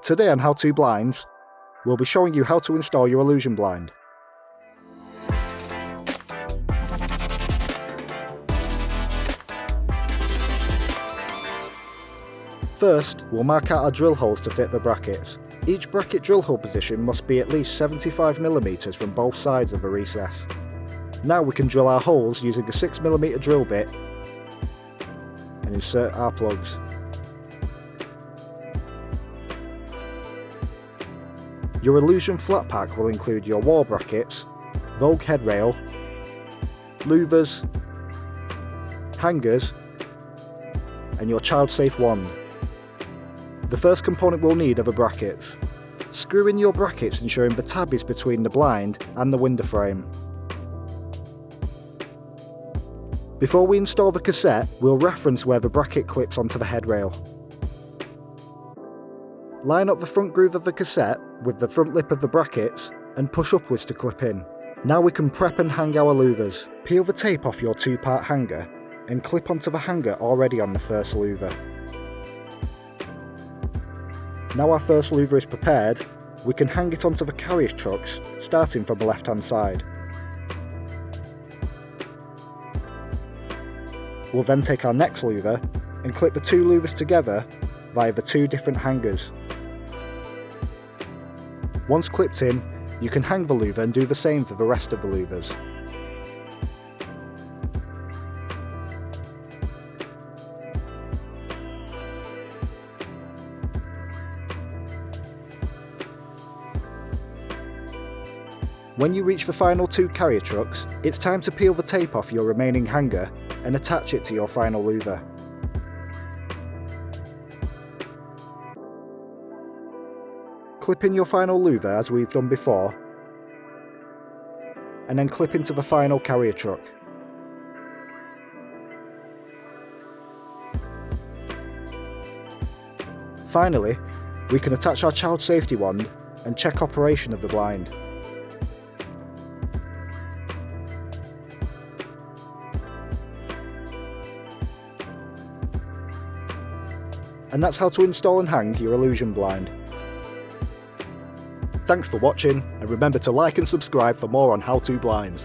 Today on How To Blinds, we'll be showing you how to install your Allusion blind. First, we'll mark out our drill holes to fit the brackets. Each bracket drill hole position must be at least 75mm from both sides of the recess. Now we can drill our holes using a 6mm drill bit and insert our plugs. Your Allusion flat pack will include your wall brackets, Vogue headrail, louvers, hangers and your child-safe wand. The first component we'll need are the brackets. Screw in your brackets ensuring the tab is between the blind and the window frame. Before we install the cassette, we'll reference where the bracket clips onto the headrail. Line up the front groove of the cassette with the front lip of the brackets and push upwards to clip in. Now we can prep and hang our louvers. Peel the tape off your two-part hanger and clip onto the hanger already on the first louver. Now our first louver is prepared, we can hang it onto the carriage trucks, starting from the left-hand side. We'll then take our next louver and clip the two louvers together via the two different hangers. Once clipped in, you can hang the louver and do the same for the rest of the louvers. When you reach the final two carrier trucks, it's time to peel the tape off your remaining hanger and attach it to your final louver. Clip in your final louver as we've done before, and then clip into the final carrier truck. Finally, we can attach our child safety wand and check operation of the blind. And that's how to install and hang your Allusion blind. Thanks for watching, and remember to like and subscribe for more on How To Blinds.